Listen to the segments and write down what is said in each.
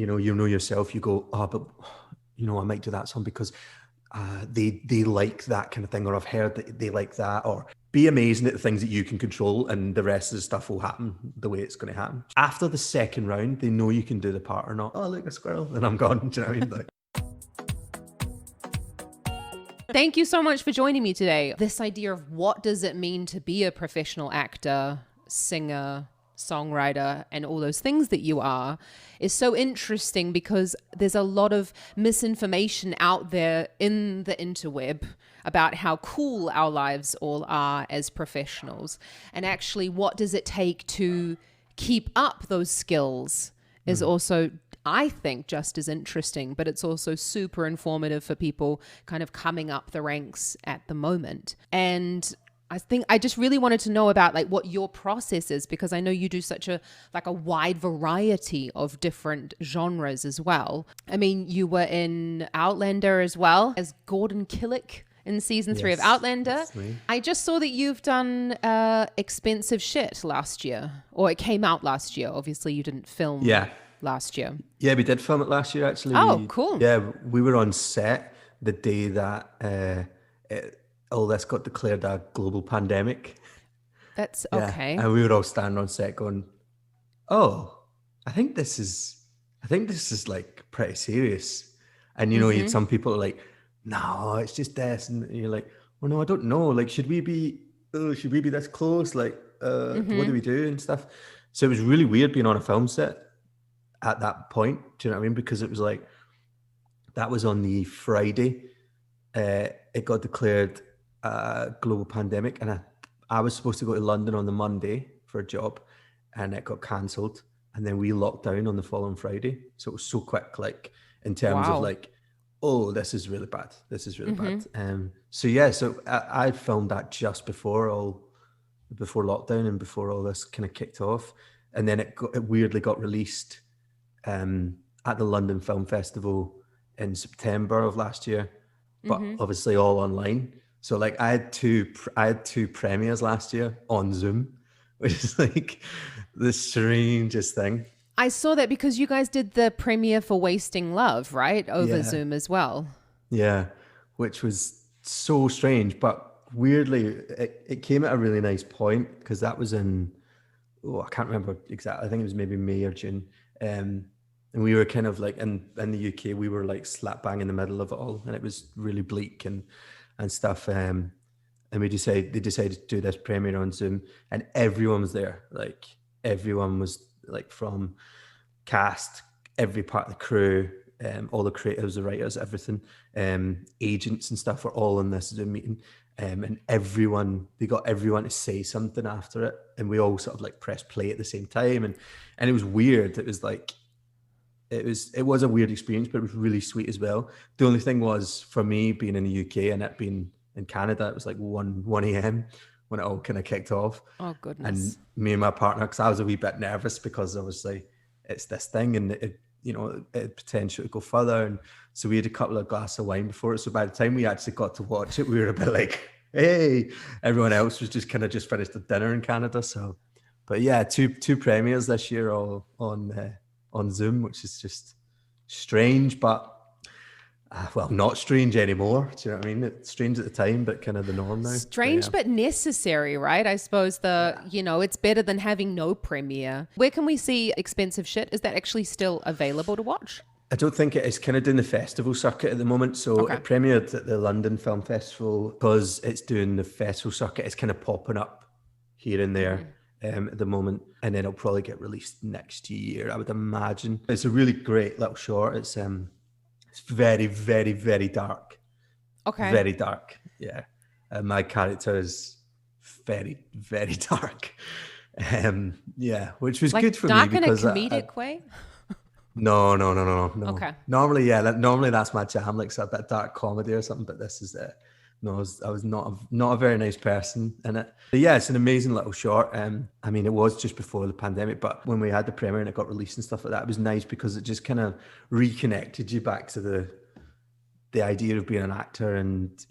you know yourself, you go, oh, but I might do that song because they like that kind of thing, or I've heard that they like that, or be amazing at the things that you can control, and the rest of the stuff will happen the way it's going to happen. After the second round, they know you can do the part or not. Oh, look, a squirrel, and I'm gone. Do you know what I mean? Like, thank you so much for joining me today. This idea of what does it mean to be a professional actor, singer, songwriter, and all those things that you are is so interesting, because there's a lot of misinformation out there in the interweb about how cool our lives all are as professionals. And actually, what does it take to keep up those skills is also, I think, just as interesting, but it's also super informative for people kind of coming up the ranks at the moment. And I think I just really wanted to know about like what your process is, because I know you do such a wide variety of different genres as well. I mean, you were in Outlander as well as Gordon Killick in season 3 of Outlander. I just saw that you've done Expensive Shit last year, or it came out last year. Obviously you didn't film last year. Yeah, we did film it last year, actually. Oh, cool. Yeah, we were on set the day that all this got declared a global pandemic. That's okay. And we were all standing on set going, oh, I think this is like pretty serious. And, you had some people like, no, it's just this. And you're like, well, no, I don't know. Like, should we be this close? Like, what do we do and stuff? So it was really weird being on a film set at that point. Do you know what I mean? Because it was like, that was on the Friday. It got declared a global pandemic, and I was supposed to go to London on the Monday for a job, and it got cancelled, and then we locked down on the following Friday. So it was so quick, like in terms of like, oh, this is really bad. bad. So I filmed that just before lockdown and before all this kind of kicked off, and then it weirdly got released at the London Film Festival in September of last year, but obviously all online. So like I had two premieres last year on Zoom, which is like the strangest thing. I saw that because you guys did the premiere for Wasting Love, right? Over Zoom as well. Yeah, which was so strange, but weirdly it came at a really nice point, because that was in, I can't remember exactly. I think it was maybe May or June. And we were kind of like in the UK, we were like slap bang in the middle of it all, and it was really bleak and stuff. And they decided to do this premiere on Zoom, and everyone was there. Like everyone was like from cast, every part of the crew, all the creatives, the writers, everything, agents and stuff were all in this Zoom meeting. And they got everyone to say something after it, and we all sort of like pressed play at the same time, and it was weird. It was like it was a weird experience, but it was really sweet as well. The only thing was, for me being in the UK and it being in Canada, it was like 1 a.m. when it all kind of kicked off. Oh goodness! And me and my partner, because I was a wee bit nervous, because obviously it's this thing, and it potential to go further, and so we had a couple of glasses of wine before it. So by the time we actually got to watch it, we were a bit like, hey, everyone else was just finished the dinner in Canada. So, but yeah, two premieres this year all on Zoom, which is just strange, but not strange anymore. Do you know what I mean? It's strange at the time, but kind of the norm now. Strange, but necessary, right? I suppose it's better than having no premiere. Where can we see Expensive Shit? Is that actually still available to watch? I don't think it is. Kind of doing the festival circuit at the moment. So it premiered at the London Film Festival. Because it's doing the festival circuit, it's kind of popping up here and there at the moment. And then it'll probably get released next year, I would imagine. It's a really great little short. It's very, very, very dark. Okay. Very dark. Yeah. My character is very, very dark. Which was good for me, because dark in a comedic way? No. Okay. Normally that's my jam, like a bit dark comedy or something. But this is I was not a very nice person in it. But yeah, it's an amazing little short. I mean, it was just before the pandemic, but when we had the premiere and it got released and stuff like that, it was nice, because it just kind of reconnected you back to the idea of being an actor, and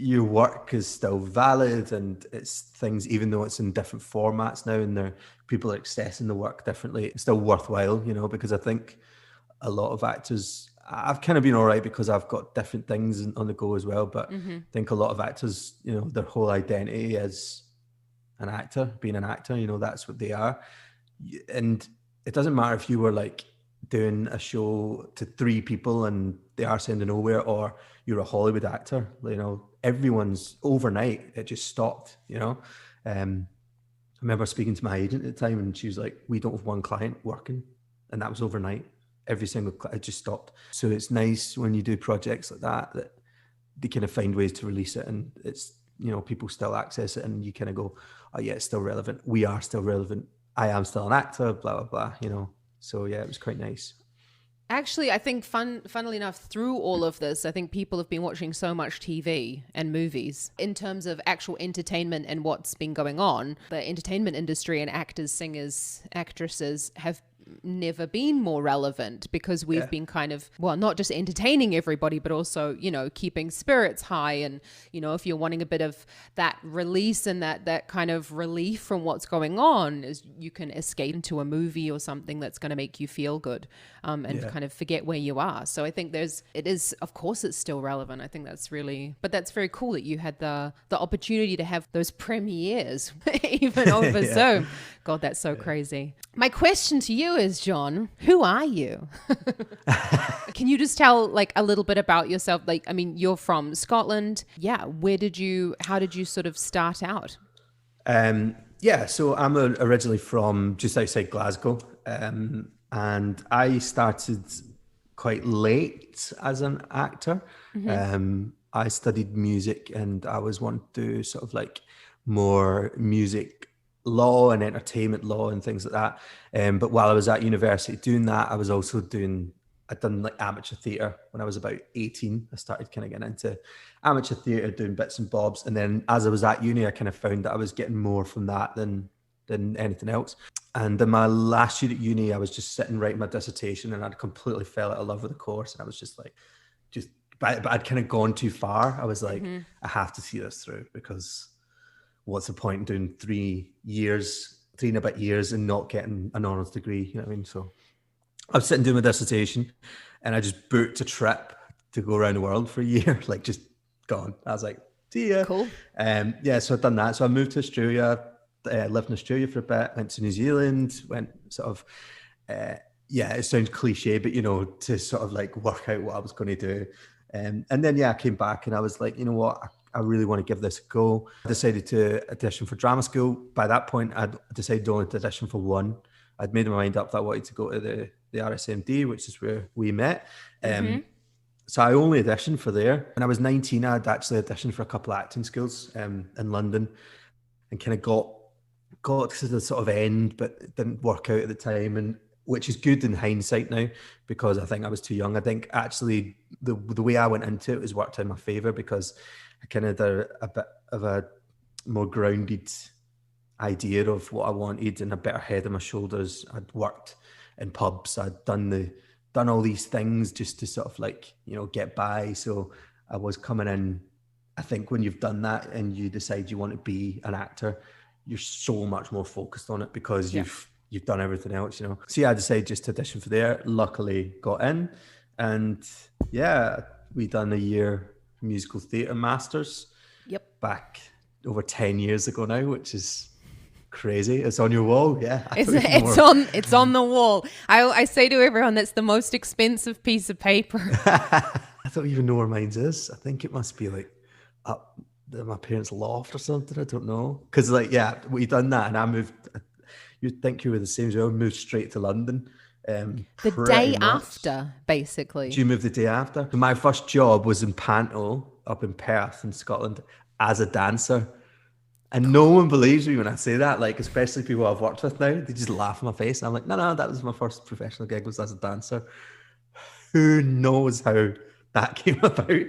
your work is still valid, and it's things, even though it's in different formats now and people are accessing the work differently, it's still worthwhile, because I think a lot of actors, I've kind of been all right because I've got different things on the go as well, but I think a lot of actors, their whole identity is an actor, being an actor, that's what they are. And it doesn't matter if you were like doing a show to 3 people and they are sending nowhere, or you're a Hollywood actor, everyone's overnight, it just stopped, I remember speaking to my agent at the time and she was like, we don't have one client working, and that was overnight. Every single client just stopped. So it's nice when you do projects like that they kind of find ways to release it, and it's, people still access it, and you kind of go, oh yeah, it's still relevant. We are still relevant. I am still an actor, blah, blah, blah, So yeah, it was quite nice. Actually, I think funnily enough, through all of this, I think people have been watching so much TV and movies in terms of actual entertainment and what's been going on. The entertainment industry and actors, singers, actresses have never been more relevant, because we've been kind of, well, not just entertaining everybody, but also, keeping spirits high. And, if you're wanting a bit of that release and that kind of relief from what's going on, is you can escape into a movie or something that's going to make you feel good, and kind of forget where you are. So I think of course it's still relevant. I think that's very cool that you had the opportunity to have those premieres even over Zoom. God, that's so crazy. My question to you is, John, who are you? Can you just tell like a little bit about yourself? Like, I mean, you're from Scotland. Yeah. How did you sort of start out? So I'm originally from just outside Glasgow. And I started quite late as an actor. I studied music, and I was wanting to do sort of like more music law and entertainment law and things like that. But while I was at university doing that, I was also I'd done like amateur theatre when I was about 18. I started kind of getting into amateur theatre, doing bits and bobs. And then as I was at uni, I kind of found that I was getting more from that than anything else. And in my last year at uni, I was just sitting writing my dissertation, and I'd completely fell out of love with the course. And I was just like, but I'd kind of gone too far. I was like, I have to see this through, because what's the point in doing 3 and a bit years and not getting an honours degree? You know what I mean? So I was sitting doing my dissertation, and I just booked a trip to go around the world for a year, like just gone. I was like, see ya. Cool. So I'd done that. So I moved to Australia, lived in Australia for a bit, went to New Zealand, went sort of, it sounds cliche, but, to sort of like work out what I was going to do. And then, I came back and I was like, you know what? I really want to give this a go. I decided to audition for drama school. By that point, I'd decided only to audition for one. I'd made my mind up that I wanted to go to the RSMD, which is where we met. So I only auditioned for there. When I was 19, I'd actually auditioned for a couple of acting schools in London, and kind of got to the sort of end, but it didn't work out at the time. And which is good in hindsight now, because I think I was too young. I think actually the way I went into it was worked in my favour, because I kind of had a bit of a more grounded idea of what I wanted and a better head on my shoulders. I'd worked in pubs. I'd done all these things just to sort of like, get by. So I was coming in. I think when you've done that and you decide you want to be an actor, you're so much more focused on it, because you've done everything else, So I decided just to audition for there. Luckily got in, and we done a year musical theatre masters. Yep. Back over 10 years ago now, which is crazy. It's on your wall. Yeah. It's on the wall. I say to everyone, that's the most expensive piece of paper. I don't even know where mine is. I think it must be like up my parents' loft or something. I don't know. Because we done that, and I moved. You'd think you were the same as well. Moved straight to London. The day after, basically. Did you move the day after? My first job was in Panto up in Perth in Scotland as a dancer. And no one believes me when I say that, like, especially people I've worked with now, they just laugh in my face. And I'm like, no, that was my first professional gig, was as a dancer. Who knows how that came about?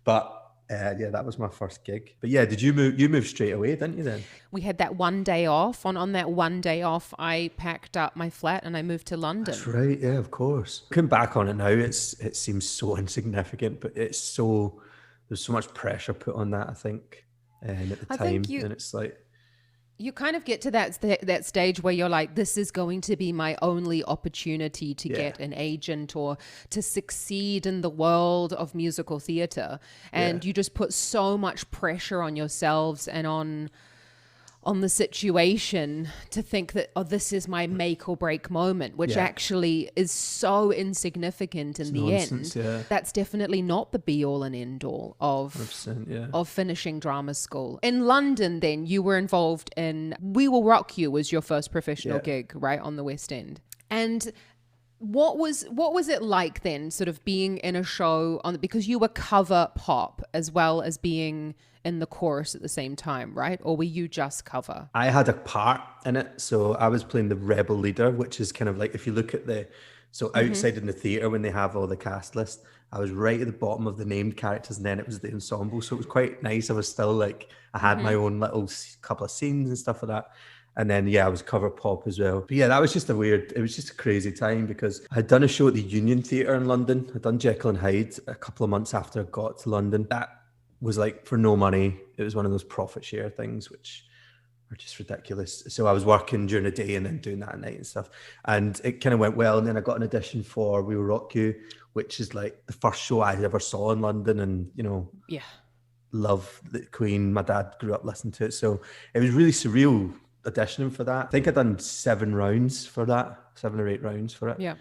But that was my first gig. But did you move? You moved straight away, didn't you then? We had that one day off. On that one day off, I packed up my flat and I moved to London. That's right. Yeah, of course. Looking back on it now, it seems so insignificant, but it's so there's so much pressure put on that, I think, at the I time. think you And it's like, you kind of get to that stage where you're like, this is going to be my only opportunity to yeah, get an agent or to succeed in the world of musical theatre. yeah, And you just put so much pressure on yourselves and on the situation to think that, oh, this is my make or break moment, which yeah. actually is so insignificant in It's the nonsense, end. yeah. That's definitely not the be all and end all of 100%, yeah. finishing drama school. In London, then, you were involved in We Will Rock You was your first professional Yeah. gig, right, on the West End. And what was it like then, sort of being in a show because you were cover pop as well as being in the chorus at the same time, right? Or were you just cover? I had a part in it. So I was playing the rebel leader, which is kind of like, if you look at outside in the theatre when they have all the cast list, I was right at the bottom of the named characters, and then it was the ensemble. So it was quite nice. I was still like, I had my own little couple of scenes and stuff like that. And then, yeah, I was cover pop as well. But yeah, that was just it was just a crazy time because I had done a show at the Union Theatre in London. I'd done Jekyll and Hyde a couple of months after I got to London. That was like for no money. It was one of those profit share things, which are just ridiculous. So I was working during the day and then doing that at night and stuff. And it kind of went well. And then I got an audition for We Will Rock You, which is like the first show I ever saw in London. And, Yeah. love the Queen. My dad grew up listening to it. So it was really surreal auditioning for that. I think I'd done 7 rounds for that, 7 or 8 rounds for it. Yeah.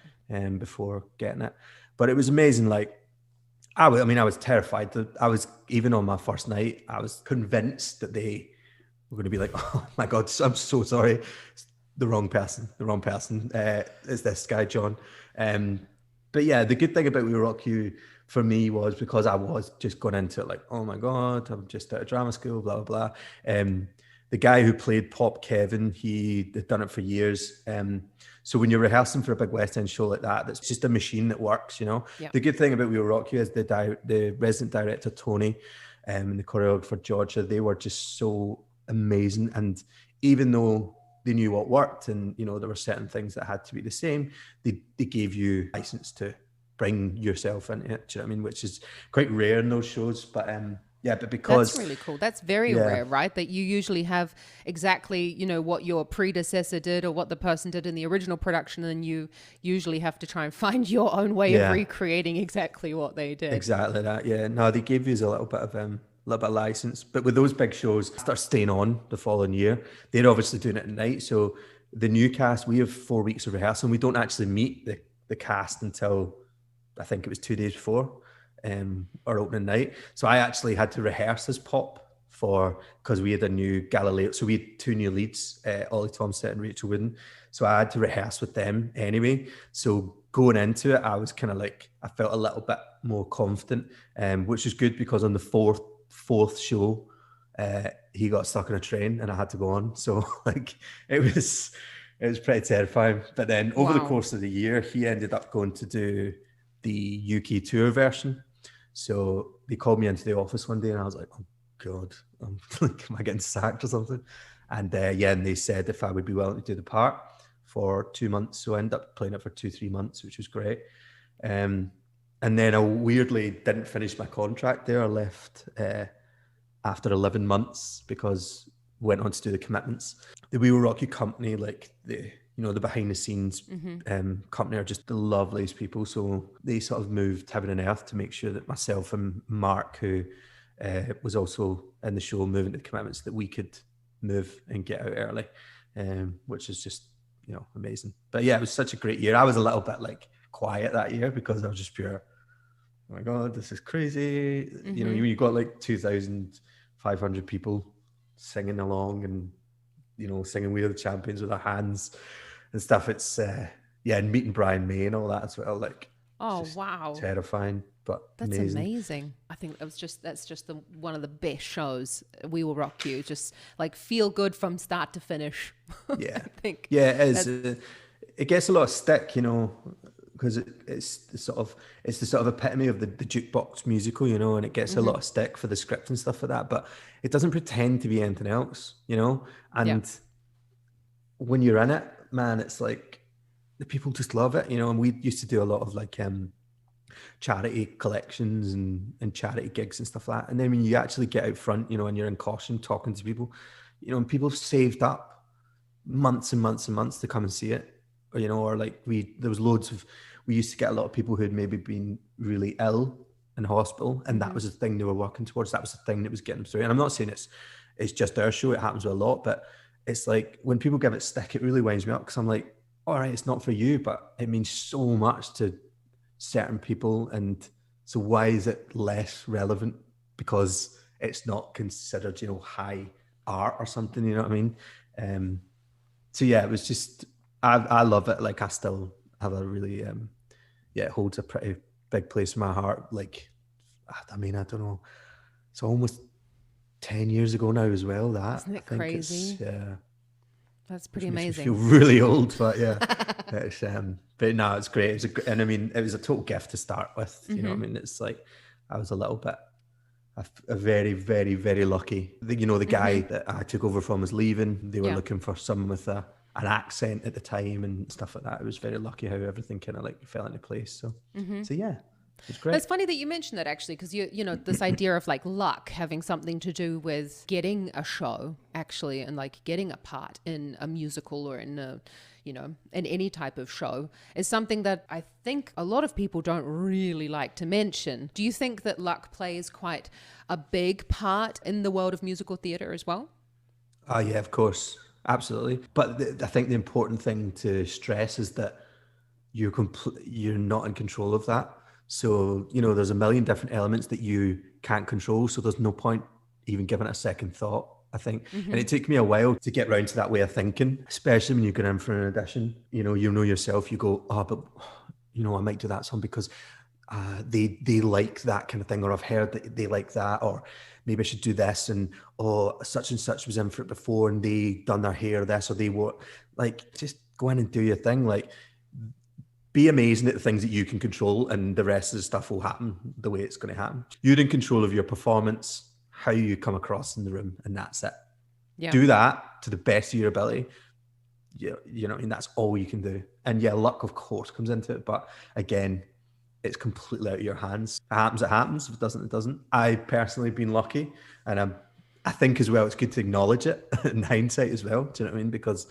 Before getting it. But it was amazing. Like, I was terrified. I was, even on my first night, I was convinced that they were going to be like, oh my God, I'm so sorry. It's the wrong person. It's this guy, John. But yeah, the good thing about We Will Rock You for me was because I was just going into it like, oh my God, I'm just out of drama school, blah, blah, blah. The guy who played Pop Kevin, he had done it for years. So when you're rehearsing for a big West End show like that, that's just a machine that works, Yeah. The good thing about We Will Rock You is the resident director, Tony, and the choreographer, Georgia, they were just so amazing. And even though they knew what worked and, there were certain things that had to be the same, they gave you license to bring yourself into it, do you know what I mean? Which is quite rare in those shows. But yeah, but because... That's really cool. That's very rare, right? That you usually have exactly, what your predecessor did or what the person did in the original production, and you usually have to try and find your own way of recreating exactly what they did. Exactly that, yeah. No, they gave you a little bit of license. But with those big shows, start staying on the following year. They're obviously doing it at night. So the new cast, we have 4 weeks of rehearsal. We don't actually meet the cast until, I think it was 2 days before. Our opening night. So I actually had to rehearse as Pop because we had a new Galileo. So we had 2 new leads, Ollie Thompson and Rachel Wooden. So I had to rehearse with them anyway. So going into it, I was kind of like, I felt a little bit more confident, which is good because on the fourth show, he got stuck in a train and I had to go on. So like it was pretty terrifying. But then over the course of the year, he ended up going to do the UK tour version. So they called me into the office one day and I was like, oh God, am I getting sacked or something? And and they said if I would be willing to do the part for 2 months. So I ended up playing it for 2-3 months, which was great. And then I weirdly didn't finish my contract there. I left after 11 months because I went on to do the commitments. The We Will Rock You company, like the behind the scenes company, are just the loveliest people. So they sort of moved heaven and earth to make sure that myself and Mark, who was also in the show, moving to the commitments, that we could move and get out early, which is just, amazing. But yeah, it was such a great year. I was a little bit like quiet that year because I was just pure, oh my God, this is crazy. You got like 2,500 people singing along and, singing We Are the Champions with our hands and stuff. It's and meeting Brian May and all that as well. Like, oh wow, terrifying, but that's amazing. I think that's just one of the best shows. We Will Rock You, just like feel good from start to finish. Yeah, I think. Yeah, it is. It gets a lot of stick, because it's the sort of epitome of the jukebox musical, and it gets a lot of stick for the script and stuff like that. But it doesn't pretend to be anything else, And when you're in it, man, it's like the people just love it, And we used to do a lot of like charity collections and charity gigs and stuff like that. And then when you actually get out front, you know, and you're in costume talking to people, you know, and people have saved up months and months and months to come and see it. Or, you know, or like there was loads of, we used to get a lot of people who had maybe been really ill in hospital, and that was the thing they were working towards. That was the thing that was getting them through. And I'm not saying it's just our show, it happens with a lot, but it's like when people give it stick, it really winds me up, because I'm like, all right, it's not for you, but it means so much to certain people. And so why is it less relevant because it's not considered, you know, high art or something, you know what I mean? So yeah, it was just, I love it. Like I still have a really it holds a pretty big place in my heart. Like, I mean, I don't know, it's almost 10 years ago now as well, that. Isn't it I think crazy? it's, yeah. That's pretty Which makes me amazing. feel really old, but yeah. It's, but no, it's great. And I mean, it was a total gift to start with, you know what I mean? It's like, I was a little bit, a very, very, very lucky. You know, the guy that I took over from was leaving. They were Yeah. looking for someone with an accent at the time and stuff like that. It was very lucky how everything kind of like fell into place. So, so yeah, it was great. It's funny that you mentioned that, actually, because you know, this idea of like luck having something to do with getting a show, actually, and like getting a part in a musical or in a, you know, in any type of show, is something that I think a lot of people don't really like to mention. Do you think that luck plays quite a big part in the world of musical theatre as well? Yeah, of course. Absolutely. But I think the important thing to stress is that you're not in control of that. So, you know, there's a million different elements that you can't control. So there's no point even giving it a second thought, I think. And it took me a while to get round to that way of thinking, especially when you're going in for an audition. You know yourself, you go, oh, but you know, I might do that song because they like that kind of thing, or I've heard that they like that, or maybe I should do this, and oh, such and such was in for it before and they done their hair this, or they were like, just go in and do your thing. Like, be amazing at the things that you can control, and the rest of the stuff will happen the way it's going to happen. You're in control of your performance, how you come across in the room, and that's it. Yeah. Do that to the best of your ability. You know, and that's all you can do. And yeah, luck of course comes into it, but again, it's completely out of your hands. If it happens, it happens. If it doesn't, it doesn't. I personally been lucky, and I think as well it's good to acknowledge it in hindsight as well. Do you know what I mean? Because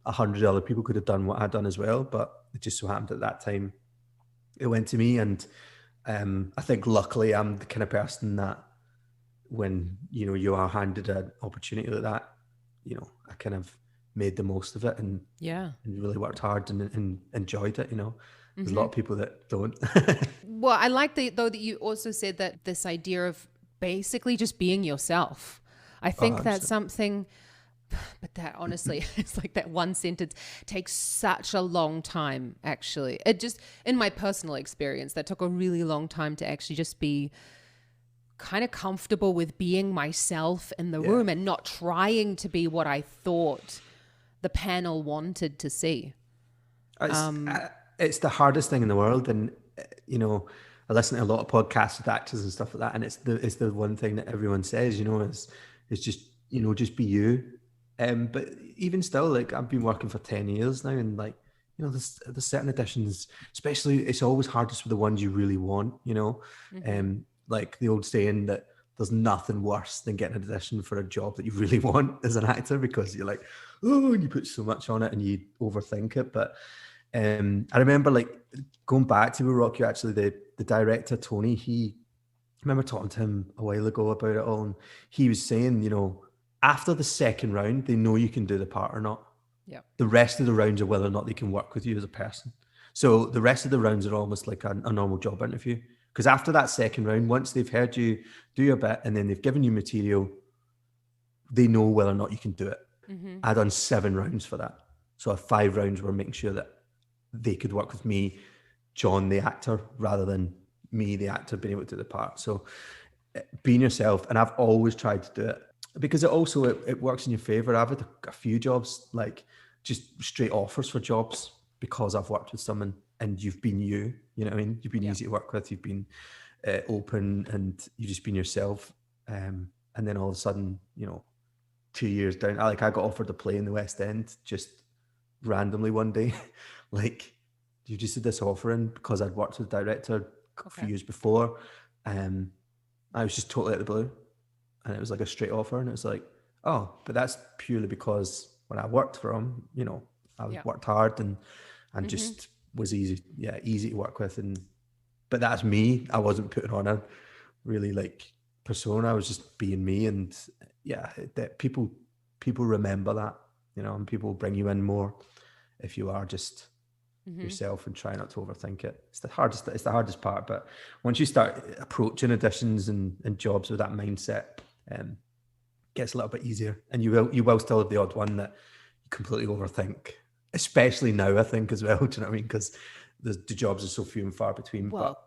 100 other people could have done what I'd done as well, but it just so happened at that time it went to me. And I think luckily I'm the kind of person that when, you know, you are handed an opportunity like that, you know, I kind of made the most of it and Yeah. really worked hard and enjoyed it. You know, there's a lot of people that don't. Well, I like though that you also said that this idea of basically just being yourself. I think that's something, but that honestly, it's like that one sentence takes such a long time, actually. It just, in my personal experience, that took a really long time to actually just be kind of comfortable with being myself in the room and not trying to be what I thought the panel wanted to see. It's the hardest thing in the world, and you know, I listen to a lot of podcasts with actors and stuff like that, and it's the one thing that everyone says, you know, is just, you know, just be you. But even still, like, I've been working for 10 years now, and like, you know, there's certain auditions, especially it's always hardest with the ones you really want, you know. Like the old saying that there's nothing worse than getting an audition for a job that you really want as an actor, because you're like, oh, and you put so much on it and you overthink it. But I remember, like, going back to Rock, you actually, the director Tony, I remember talking to him a while ago about it all, and he was saying, you know, after the second round, they know you can do the part or not. Yeah. The rest of the rounds are whether or not they can work with you as a person. So the rest of the rounds are almost like a normal job interview. Because after that second round, once they've heard you do your bit and then they've given you material, they know whether or not you can do it. I done 7 rounds for that. So 5 rounds were making sure that they could work with me, John, the actor, rather than me, the actor, being able to do the part. So being yourself, and I've always tried to do it because it works in your favor. I've had a few jobs, like just straight offers for jobs, because I've worked with someone and you've been you know what I mean? You've been easy to work with, you've been open, and you've just been yourself. And then all of a sudden, you know, 2 years down, I got offered to play in the West End just randomly one day. Like, you just did this offer in because I'd worked with the director a few years before. I was just totally out of the blue, and it was like a straight offer, and it was like, oh, but that's purely because when I worked for him, you know, I worked hard and just was easy to work with, but that's me. I wasn't putting on a really like persona. I was just being me, and that people remember that, you know, and people bring you in more if you are just yourself and try not to overthink it. It's the hardest part, but once you start approaching auditions and jobs with that mindset, it gets a little bit easier, and you will still have the odd one that you completely overthink, especially now, I think, as well. Do you know what I mean? Because the jobs are so few and far between. Well,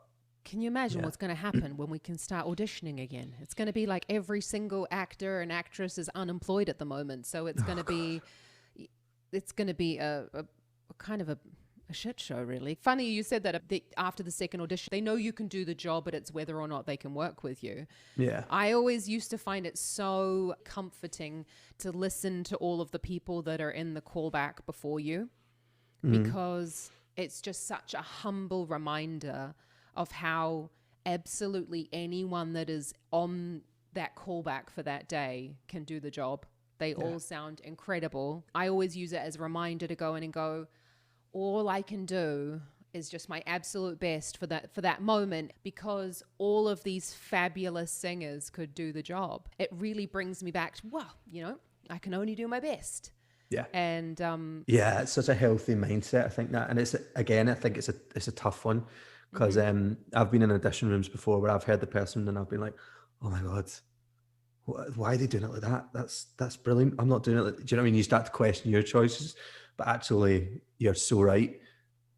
can you imagine what's going to happen when we can start auditioning again? It's going to be like every single actor and actress is unemployed at the moment, so it's going to be a kind of a shit show, really. Funny you said that after the second audition, they know you can do the job, but it's whether or not they can work with you. Yeah. I always used to find it so comforting to listen to all of the people that are in the callback before you, because it's just such a humble reminder of how absolutely anyone that is on that callback for that day can do the job. They all sound incredible. I always use it as a reminder to go in and go, all I can do is just my absolute best for that moment, because all of these fabulous singers could do the job. It really brings me back to, well, you know, I can only do my best. Yeah. And it's such a healthy mindset, I think that. And it's, again, I think it's a tough one, because I've been in audition rooms before where I've heard the person and I've been like, oh my God, why are they doing it like that? That's brilliant. I'm not doing it. Do you know what I mean? You start to question your choices, but actually you're so right.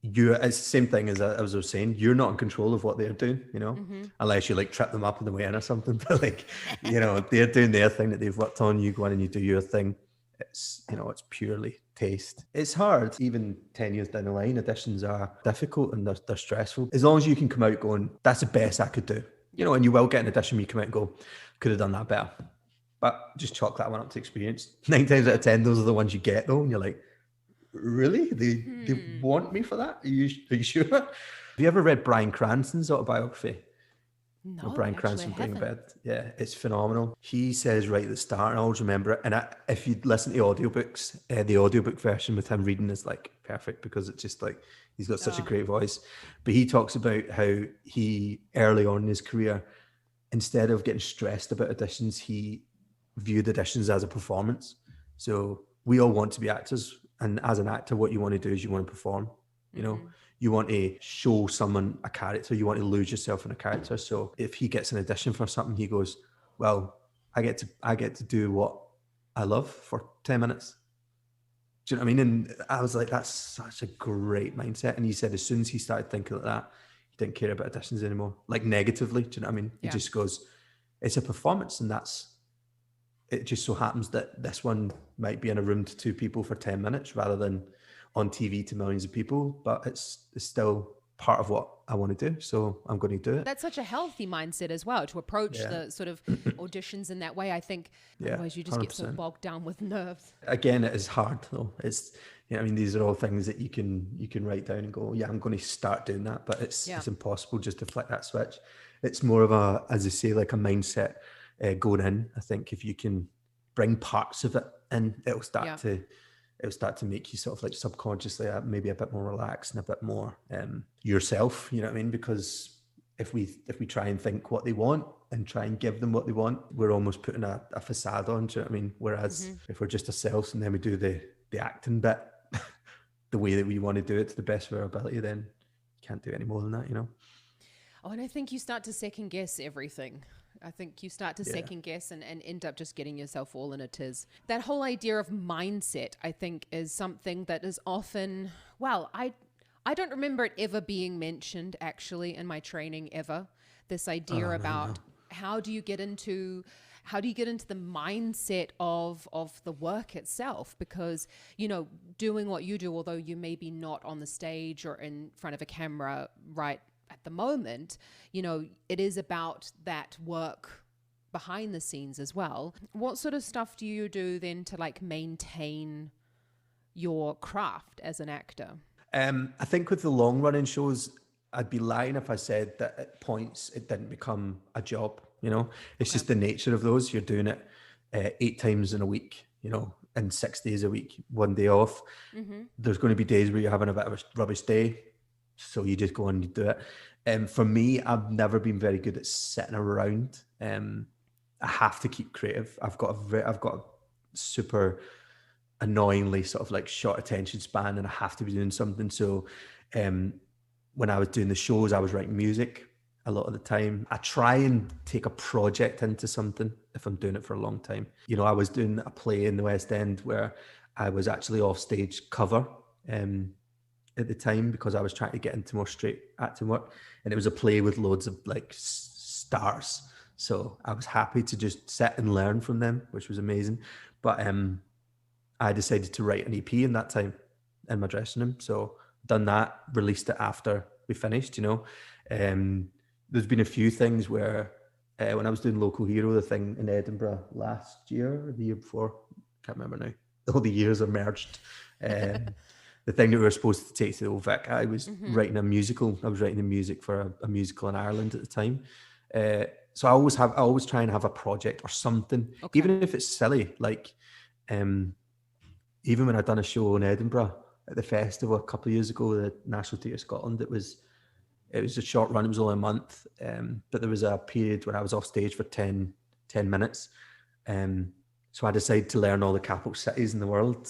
It's the same thing as I was saying, you're not in control of what they're doing, you know, unless you like trip them up on the way in or something. But like, you know, they're doing their thing that they've worked on, you go in and you do your thing. It's, you know, it's purely taste. It's hard. Even 10 years down the line, auditions are difficult and they're stressful. As long as you can come out going, that's the best I could do, you know, and you will get an audition where you come out and go, could have done that better. But just chalk that one up to experience. 9 times out of 10, those are the ones you get though, and you're like, really? They want me for that? Are you sure? Have you ever read Bryan Cranston's autobiography? no, Bryan Cranston, Breaking Bad. Yeah, it's phenomenal. He says right at the start, and I always remember it. And if you listen to audiobooks, the audiobook version with him reading is like perfect, because it's just like he's got such a great voice. But he talks about how he early on in his career, instead of getting stressed about auditions, he viewed auditions as a performance. So we all want to be actors, and as an actor, what you want to do is you want to perform. You know, you want to show someone a character, you want to lose yourself in a character. So if he gets an audition for something, he goes, well, I get to do what I love for 10 minutes. Do you know what I mean? And I was like, that's such a great mindset. And he said as soon as he started thinking like that, he didn't care about auditions anymore, like negatively. Do you know what I mean? He just goes, it's a performance, and it just so happens that this one might be in a room to 2 people for 10 minutes rather than on TV to millions of people, but it's still part of what I want to do. So I'm going to do it. That's such a healthy mindset as well, to approach the sort of auditions in that way. I think otherwise you just 100%. Get so bogged down with nerves. Again, it is hard though. It's, you know, I mean, these are all things that you can write down and go, yeah, I'm going to start doing that, but it's impossible just to flick that switch. It's more of a, as I say, like a mindset going in. I think if you can bring parts of it in, it'll start to make you sort of like subconsciously maybe a bit more relaxed and a bit more yourself, you know what I mean? Because if we try and think what they want and try and give them what they want, we're almost putting a facade on, do you know what I mean? Whereas if we're just ourselves and then we do the acting bit the way that we want to do it to the best of our ability, then you can't do any more than that, you know? Oh, and I think you start to second guess everything. I think you start to second guess and end up just getting yourself all in a tiz. That whole idea of mindset, I think, is something that is often, well, I don't remember it ever being mentioned actually in my training ever. This idea about how do you get into the mindset of the work itself? Because, you know, doing what you do, although you may be not on the stage or in front of a camera right at the moment, you know, it is about that work behind the scenes as well. What sort of stuff do you do then to like maintain your craft as an actor? I think with the long running shows, I'd be lying if I said that at points it didn't become a job. It's just the nature of those. You're doing it 8 times in a week, and 6 days a week, 1 day off. There's going to be days where you're having a bit of a rubbish day, so you just go and you do it. For me, I've never been very good at sitting around. I have to keep creative. I've got a super annoyingly sort of like short attention span, and I have to be doing something. So when I was doing the shows, I was writing music a lot of the time. I try and take a project into something if I'm doing it for a long time. I was doing a play in the West End where I was actually off stage cover at the time because I was trying to get into more straight acting work, and it was a play with loads of like stars. So I was happy to just sit and learn from them, which was amazing. But I decided to write an EP in that time in my dressing room. So done that, released it after we finished, There's been a few things where when I was doing Local Hero, the thing in Edinburgh last year or the year before, can't remember now. All the years are merged. The thing that we were supposed to take to the Old Vic, I was writing a musical. I was writing the music for a musical in Ireland at the time. So I always try and have a project or something, even if it's silly. Like, even when I'd done a show in Edinburgh at the festival a couple of years ago, the National Theatre of Scotland, it was a short run. It was only a month, but there was a period when I was off stage for 10 minutes. So I decided to learn all the capital cities in the world.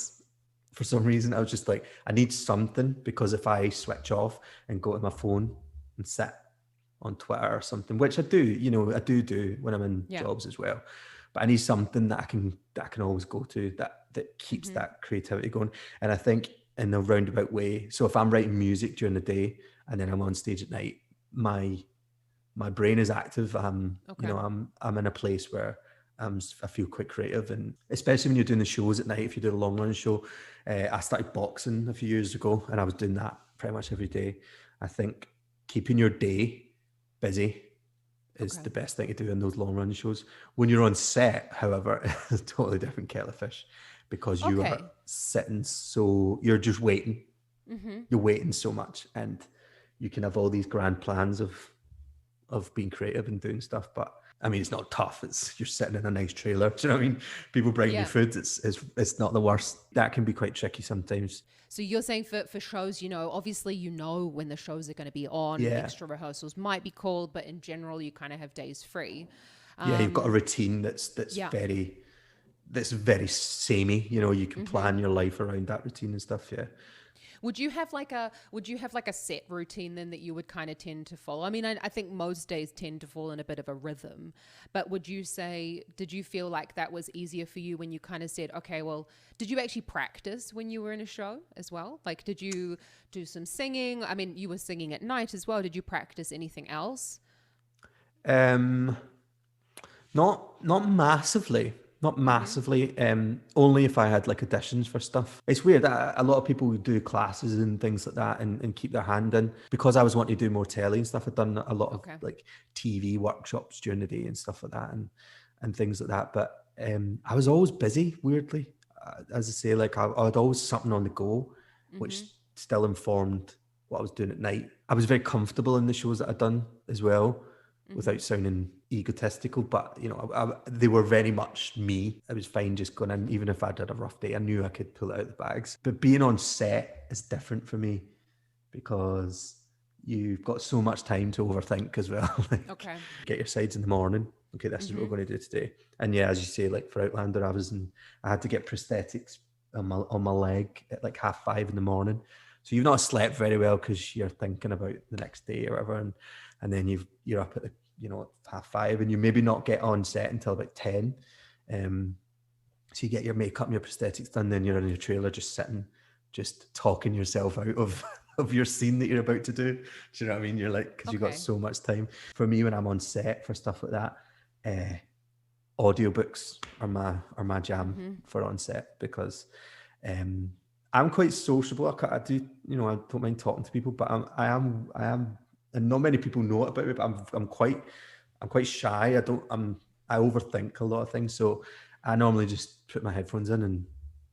For some reason, I was just like, I need something, because if I switch off and go to my phone and sit on Twitter or something, which I do, I do when I'm in jobs as well, but I need something that I can always go to that keeps that creativity going. And I think in a roundabout way, so if I'm writing music during the day and then I'm on stage at night, my brain is active. I'm in a place where I feel quite creative, and especially when you're doing the shows at night. If you do a long run show, I started boxing a few years ago, and I was doing that pretty much every day. I think keeping your day busy is the best thing to do in those long run shows. When you're on set, however, it's a totally different kettle of fish, because you are sitting, so you're just waiting. You're waiting so much, and you can have all these grand plans of being creative and doing stuff, but I mean, it's not tough. It's you're sitting in a nice trailer. Do you know what I mean? People bring you food. It's not the worst. That can be quite tricky sometimes. So you're saying for shows, obviously when the shows are going to be on, extra rehearsals might be called, but in general, you kind of have days free. You've got a routine that's very samey. You can plan your life around that routine and stuff. Yeah. Would you have like a set routine then that you would kind of tend to follow? I mean, I think most days tend to fall in a bit of a rhythm, but did you feel like that was easier for you when you kind of said, okay, well, did you actually practice when you were in a show as well? Like, did you do some singing? I mean, you were singing at night as well. Did you practice anything else? Not massively. Not massively. Only if I had like auditions for stuff. It's weird. A lot of people would do classes and things like that and keep their hand in. Because I was wanting to do more telly and stuff, I'd done a lot of like TV workshops during the day and stuff like that and things like that. But I was always busy, weirdly. As I say, like I had always something on the go, which still informed what I was doing at night. I was very comfortable in the shows that I'd done as well, without sounding egotistical, but they were very much me. I was fine just going in, even if I had a rough day. I knew I could pull it out of the bags. But being on set is different for me, because you've got so much time to overthink as well. Get your sides in the morning. Okay, this is what we're going to do today. And yeah, as you say, like for Outlander, I had to get prosthetics on my leg at like 5:30 in the morning. So you've not slept very well because you're thinking about the next day or whatever, and then you're up at the 5:30, and you maybe not get on set until about 10. So you get your makeup and your prosthetics done, then you're in your trailer just sitting, just talking yourself out of your scene that you're about to do. Do you know what I mean? You're like, because you've got so much time. For me, when I'm on set for stuff like that, audiobooks are my jam for on set, because I'm quite sociable. I do, I don't mind talking to people, but I am, and not many people know it about me, but I'm quite shy. I overthink a lot of things. So I normally just put my headphones in and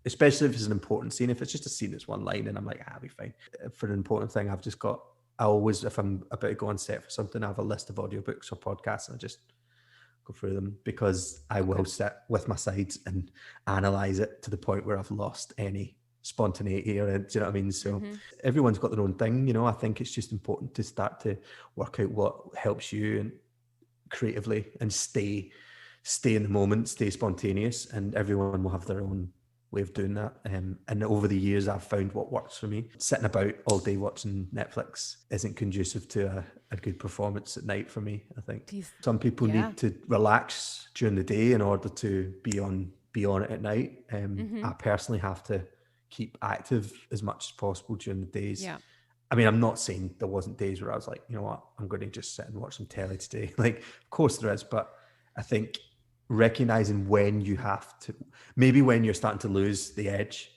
especially if it's an important scene. If it's just a scene that's one line, and I'm like, I'll be fine. For an important thing, I always, if I'm about to go on set for something, I have a list of audiobooks or podcasts, and I just go through them, because I will sit with my sides and analyze it to the point where I've lost any spontaneity, or do you know what I mean? So everyone's got their own thing, you know. I think it's just important to start to work out what helps you and creatively, and stay in the moment, stay spontaneous, and everyone will have their own way of doing that. And over the years, I've found what works for me. Sitting about all day watching Netflix isn't conducive to a good performance at night for me, I think. Some people need to relax during the day in order to be on it at night. I personally have to keep active as much as possible during the days. I mean, I'm not saying there wasn't days where I was like, you know what, I'm going to just sit and watch some telly today. Like, of course there is, but I think recognizing when you have to, maybe when you're starting to lose the edge,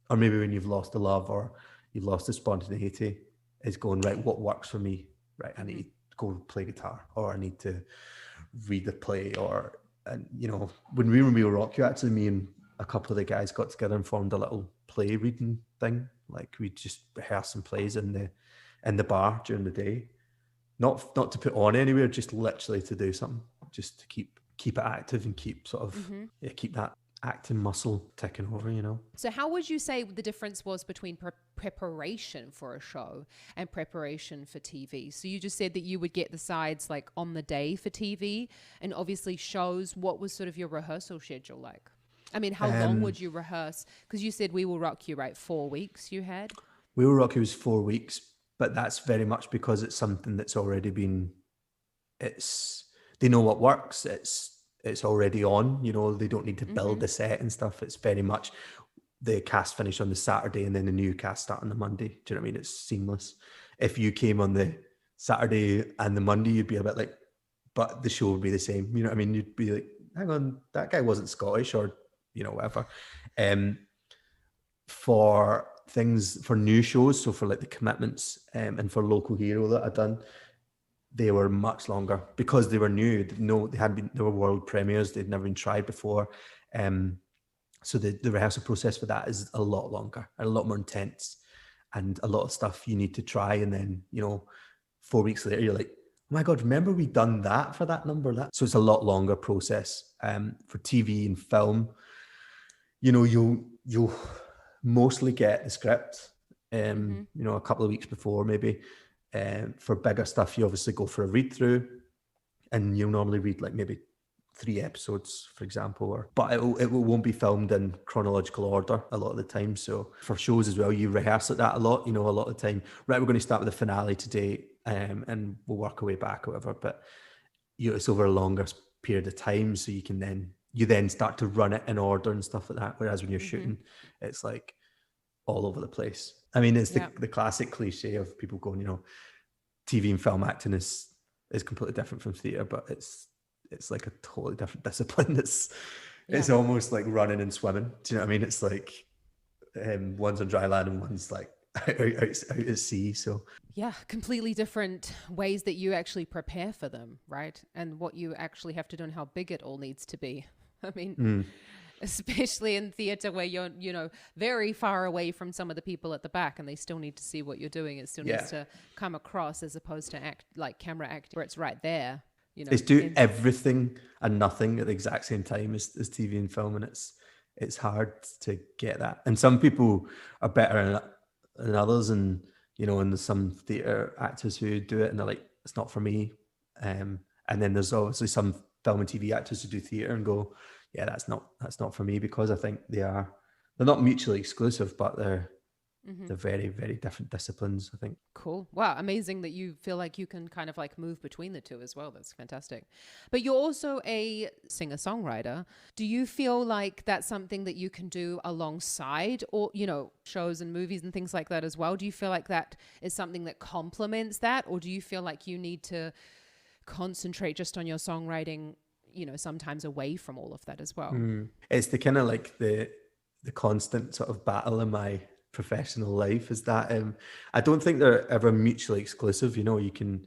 or maybe when you've lost the love, or you've lost the spontaneity, is going, right, what works for me? Right, I need to go play guitar, or I need to read the play, or, and you know, when we were Real Rock You, actually, me and a couple of the guys got together and formed a little play reading thing. Like, we just rehearse some plays in the bar during the day, not to put on anywhere, just literally to do something, just to keep it active and keep sort of keep that acting muscle ticking over, you know. So how would you say the difference was between preparation for a show and preparation for TV? So you just said that you would get the sides like on the day for TV, and obviously shows. What was sort of your rehearsal schedule like? I mean, how long would you rehearse? Because you said We Will Rock You, right? 4 weeks you had? We Will Rock You was 4 weeks, but that's very much because it's something that's already been, they know what works. It's already on, you know, they don't need to build the set and stuff. It's very much the cast finish on the Saturday and then the new cast start on the Monday. Do you know what I mean? It's seamless. If you came on the Saturday and the Monday, you'd be a bit like, but the show would be the same. You know what I mean? You'd be like, hang on, that guy wasn't Scottish, or, you know, whatever. For things, for new shows, so for like the Commitments and for Local Hero that I'd done, they were much longer because they were new. No, they were world premieres. They'd never been tried before. So the rehearsal process for that is a lot longer and a lot more intense, and a lot of stuff you need to try. And then, you know, 4 weeks later, you're like, oh my God, remember we done that for that number? So it's a lot longer process. For TV and film, you know, you'll mostly get the script, you know, a couple of weeks before maybe. For bigger stuff, you obviously go for a read through, and you'll normally read like maybe 3 episodes, for example, but it won't be filmed in chronological order a lot of the time. So for shows as well, you rehearse at that a lot, you know, a lot of the time, right, we're going to start with the finale today, and we'll work our way back or whatever, but it's over a longer period of time, so you then start to run it in order and stuff like that, whereas when you're shooting, it's like all over the place. I mean, it's the classic cliche of people going, you know, TV and film acting is completely different from theatre, but it's like a totally different discipline. It's almost like running and swimming. Do you know what I mean? It's like one's on dry land and one's like out at sea. So yeah, completely different ways that you actually prepare for them, right? And what you actually have to do and how big it all needs to be. I mean, especially in theatre where you're, you know, very far away from some of the people at the back, and they still need to see what you're doing. It still needs to come across, as opposed to act like camera acting where it's right there. You know, it's do everything and nothing at the exact same time as TV and film, and it's hard to get that. And some people are better than others, and you know, and there's some theatre actors who do it and they're like, it's not for me. And then there's obviously some film and TV actors who do theatre and go, yeah, that's not for me, because I think they're not mutually exclusive, but they're very, very different disciplines, I think. Cool. Wow. Amazing that you feel like you can kind of like move between the two as well. That's fantastic. But you're also a singer-songwriter. Do you feel like that's something that you can do alongside, or, you know, shows and movies and things like that as well? Do you feel like that is something that complements that, or do you feel like you need to concentrate just on your songwriting, you know, sometimes away from all of that as well? It's the kind of like the constant sort of battle in my professional life, is that I don't think they're ever mutually exclusive. You know, you can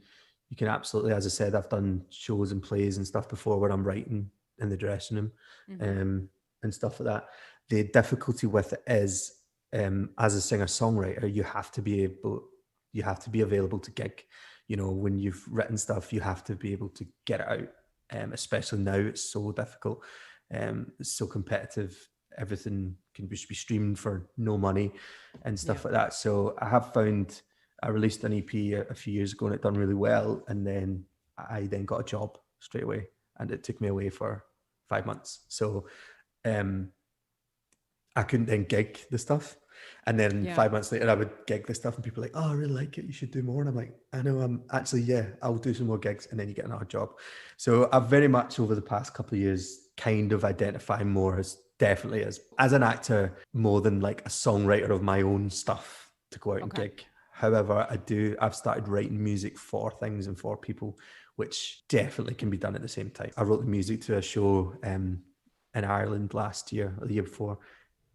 absolutely, as I said, I've done shows and plays and stuff before where I'm writing in the dressing room and stuff like that. The difficulty with it is, as a singer-songwriter, you have to be available to gig. You know, when you've written stuff, you have to be able to get it out. Especially now, it's so difficult. It's so competitive. Everything can be streamed for no money and stuff like that. So I released an EP a few years ago and it done really well. And then I then got a job straight away, and it took me away for 5 months. So I couldn't then gig the stuff. And then 5 months later, I would gig the stuff and people were like, oh, I really like it. You should do more. And I'm like, I know, I'm actually, yeah, I'll do some more gigs. And then you get another job. So I've very much over the past couple of years kind of identified more as definitely as an actor more than like a songwriter of my own stuff to go out and gig. However, I've started writing music for things and for people, which definitely can be done at the same time. I wrote the music to a show in Ireland last year or the year before.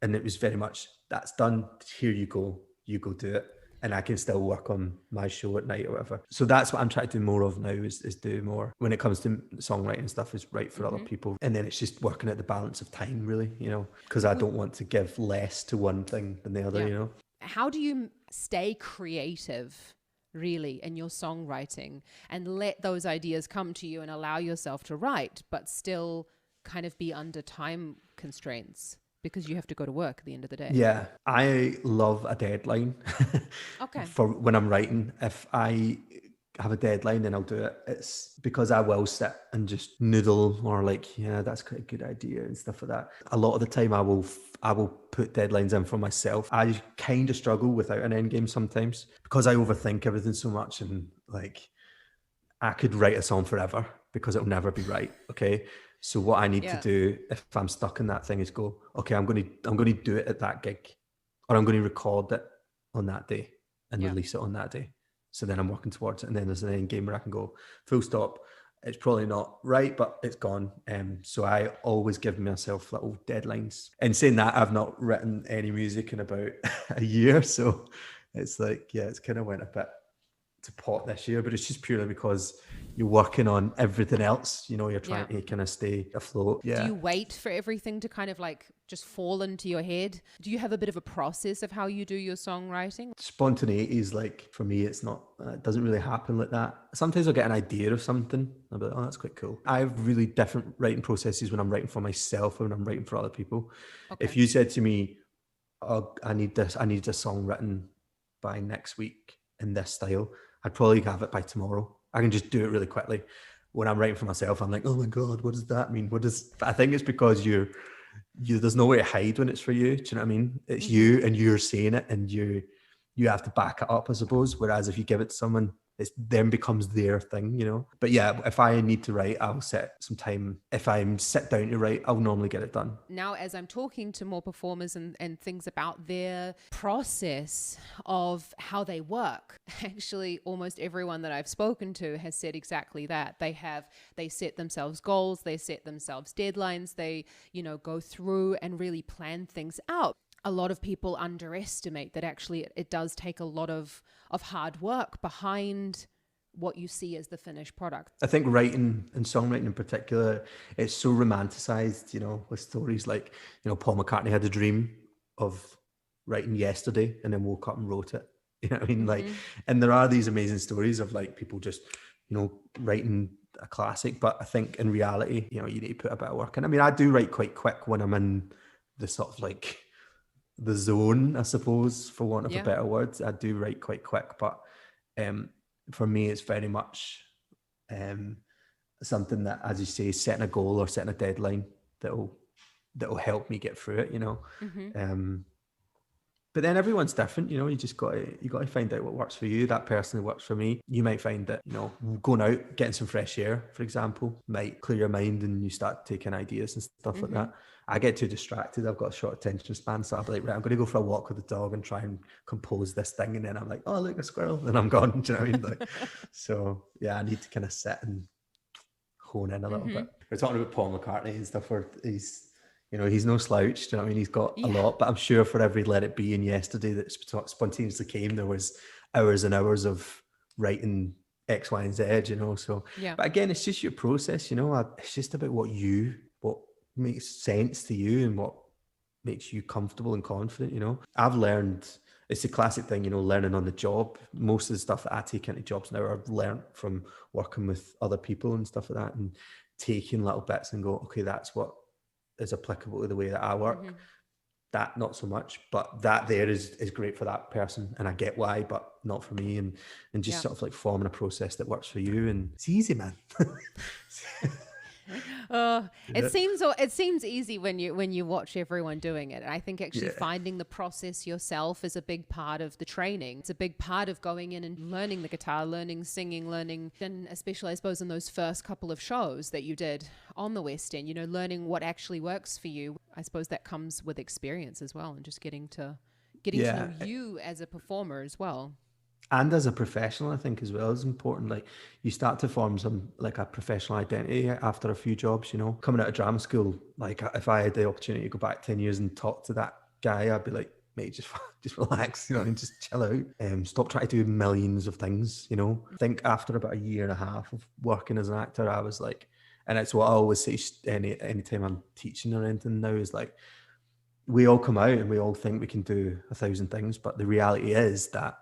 And it was very much, that's done. Here you go do it. And I can still work on my show at night or whatever. So that's what I'm trying to do more of now is do more when it comes to songwriting stuff, is write for other people. And then it's just working at the balance of time, really, you know, because I don't want to give less to one thing than the other, you know. How do you stay creative, really, in your songwriting and let those ideas come to you and allow yourself to write, but still kind of be under time constraints? Because you have to go to work at the end of the day. Yeah, I love a deadline. For when I'm writing, if I have a deadline, then I'll do it. It's because I will sit and just noodle or like, yeah, that's quite a good idea and stuff like that. A lot of the time I will put deadlines in for myself. I kind of struggle without an end game sometimes because I overthink everything so much, and like I could write a song forever because it'll never be right. Okay. So what I need to do if I'm stuck in that thing is go, okay, I'm going to do it at that gig, or I'm going to record it on that day and release it on that day. So then I'm working towards it. And then there's an end game where I can go full stop. It's probably not right, but it's gone. So I always give myself little deadlines. And saying that, I've not written any music in about a year. So it's like, it's kind of went a bit to pot this year, but it's just purely because you're working on everything else, you know, you're trying to kind of stay afloat. Do you wait for everything to kind of like just fall into your head? Do you have a bit of a process of how you do your songwriting? Spontaneity is like, for me, it's not, it doesn't really happen like that. Sometimes I'll get an idea of something, I'll be like, oh, that's quite cool. I have really different writing processes when I'm writing for myself and when I'm writing for other people. If you said to me, oh, I need a song written by next week in this style, I'd probably have it by tomorrow. I can just do it really quickly. When I'm writing for myself, I'm like, oh my God, what does that mean? I think it's because there's no way to hide when it's for you. Do you know what I mean? It's you and you're saying it, and you have to back it up, I suppose. Whereas if you give it to someone, it then becomes their thing, you know? But yeah, if I need to write, I'll set some time. If I'm sit down to write, I'll normally get it done. Now, as I'm talking to more performers and things about their process of how they work, actually almost everyone that I've spoken to has said exactly that. They set themselves goals, they set themselves deadlines, they, you know, go through and really plan things out. A lot of people underestimate that actually it does take a lot of hard work behind what you see as the finished product. I think writing and songwriting in particular, it's so romanticized, you know, with stories like, you know, Paul McCartney had a dream of writing Yesterday and then woke up and wrote it. You know what I mean? Like, and there are these amazing stories of like people just, you know, writing a classic, but I think in reality, you know, you need to put a bit of work in. I mean, I do write quite quick when I'm in the sort of like the zone, I suppose, for want of a better word. I do write quite quick, but for me, it's very much something that, as you say, setting a goal or setting a deadline that'll help me get through it, you know. But then everyone's different, you know. You got to find out what works for you. That personally works for me. You might find that, you know, going out, getting some fresh air, for example, might clear your mind and you start taking ideas and stuff like that. I get too distracted. I've got a short attention span, so I'll be like, right, I'm going to go for a walk with the dog and try and compose this thing, and then I'm like, oh, look, a squirrel, and I'm gone. Do you know what I mean? Like, so yeah, I need to kind of sit and hone in a little bit. We're talking about Paul McCartney and stuff, where he's no slouch. Do you know what I mean? He's got a lot, but I'm sure for every Let It Be and Yesterday that spontaneously came, there was hours and hours of writing X, Y, and Z, you know. So, but again, it's just your process, you know. It's just about what makes sense to you and what makes you comfortable and confident, you know. I've learned, it's a classic thing, you know, learning on the job. Most of the stuff that I take into jobs now I've learned from working with other people and stuff like that, and taking little bits and go, okay, that's what is applicable to the way that I work. That not so much, but that there is great for that person, and I get why, but not for me. And just sort of like forming a process that works for you, and it's easy, man. It seems easy when you watch everyone doing it. I think actually finding the process yourself is a big part of the training. It's a big part of going in and learning the guitar, learning singing, learning, and especially I suppose in those first couple of shows that you did on the West End, you know, learning what actually works for you. I suppose that comes with experience as well, and just getting to know you as a performer as well. And as a professional, I think as well is important. Like you start to form some like a professional identity after a few jobs, you know. Coming out of drama school, like if I had the opportunity to go back 10 years and talk to that guy, I'd be like, mate, just relax, you know, and just chill out. Stop trying to do millions of things, you know. I think after about a year and a half of working as an actor, I was like, and it's what I always say anytime I'm teaching or anything now is like, we all come out and we all think we can do 1,000 things, but the reality is that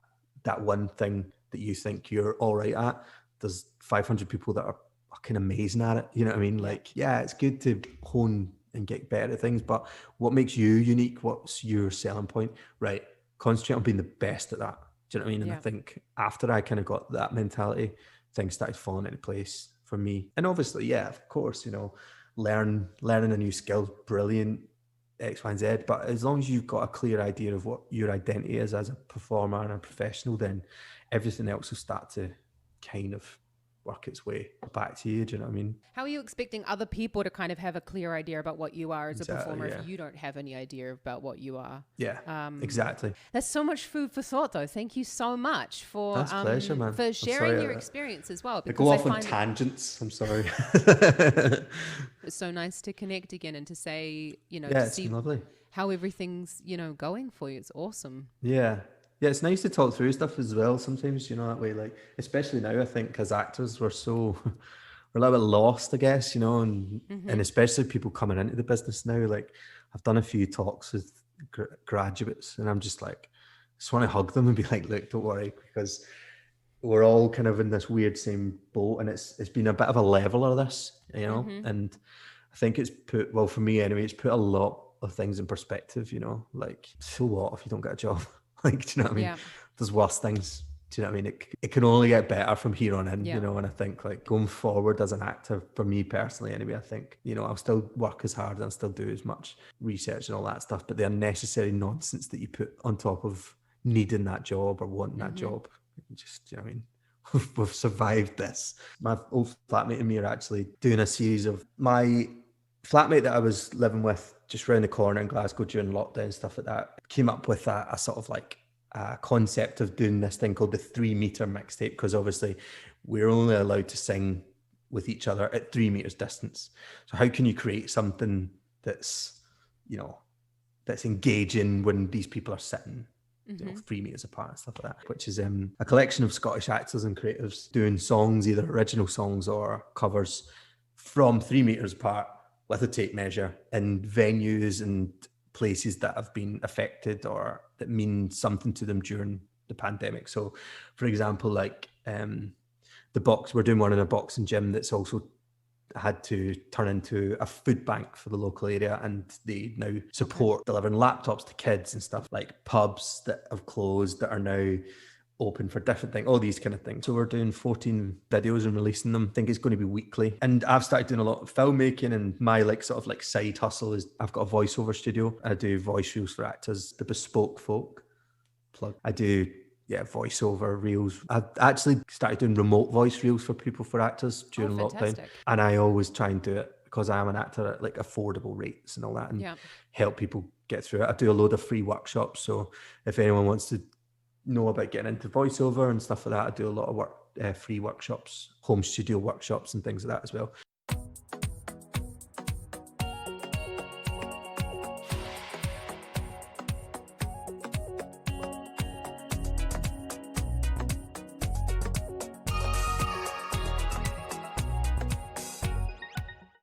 one thing that you think you're all right at, there's 500 people that are fucking amazing at it. You know what I mean? Like, yeah, it's good to hone and get better at things, but what makes you unique? What's your selling point? Right. Concentrate on being the best at that. Do you know what I mean? And I think after I kind of got that mentality, things started falling into place for me. And obviously, yeah, of course, you know, learning a new skill, brilliant. X, Y, and Z, but as long as you've got a clear idea of what your identity is as a performer and a professional, then everything else will start to kind of work its way back to you. Do you know what I mean? How are you expecting other people to kind of have a clear idea about what you are as a performer if you don't have any idea about what you are? Yeah, exactly. That's so much food for thought, though. Thank you so much for pleasure, man. For sharing your experience as well. I go off on tangents. I'm sorry. It's so nice to connect again and to say, you know, to see lovely how everything's, you know, going for you. It's awesome. Yeah, it's nice to talk through stuff as well sometimes, you know, that way, like, especially now, I think as actors, we're a little bit lost, I guess, you know, and especially people coming into the business now. Like, I've done a few talks with graduates and I'm just like, I just want to hug them and be like, look, don't worry, because we're all kind of in this weird same boat, and it's been a bit of a leveler, this, you know, and I think it's put, well, for me anyway, it's put a lot of things in perspective, you know, like, so what if you don't get a job? Like, do you know what I mean? Yeah. There's worse things. Do you know what I mean? It can only get better from here on in, you know, and I think like going forward as an actor, for me personally anyway, I think, you know, I'll still work as hard and I'll still do as much research and all that stuff, but the unnecessary nonsense that you put on top of needing that job or wanting that job, just, you know what I mean? We've survived this. My old flatmate and me are actually doing a series of, my flatmate that I was living with just around the corner in Glasgow during lockdown and stuff like that, came up with a sort of like a concept of doing this thing called the 3 meter mixtape, because obviously we're only allowed to sing with each other at 3 meters distance. So how can you create something that's, you know, that's engaging when these people are sitting, you know, 3 meters apart and stuff like that, which is a collection of Scottish actors and creatives doing songs, either original songs or covers, from 3 meters apart with a tape measure in venues and places that have been affected or that mean something to them during the pandemic. So, for example, like we're doing one in a boxing gym that's also had to turn into a food bank for the local area, and they now support delivering laptops to kids and stuff, like pubs that have closed that are now open for different things, all these kind of things. So we're doing 14 videos and releasing them. I think it's going to be weekly. And I've started doing a lot of filmmaking, and my like sort of like side hustle is I've got a voiceover studio. I do voice reels for actors, the Bespoke Folk plug. I do voiceover reels. I've actually started doing remote voice reels for people, for actors during lockdown. And I always try and do it because I am an actor at like affordable rates and all that, and help people get through it. I do a load of free workshops. So if anyone wants to know about getting into voiceover and stuff like that, I do a lot of work, free workshops, home studio workshops and things like that as well.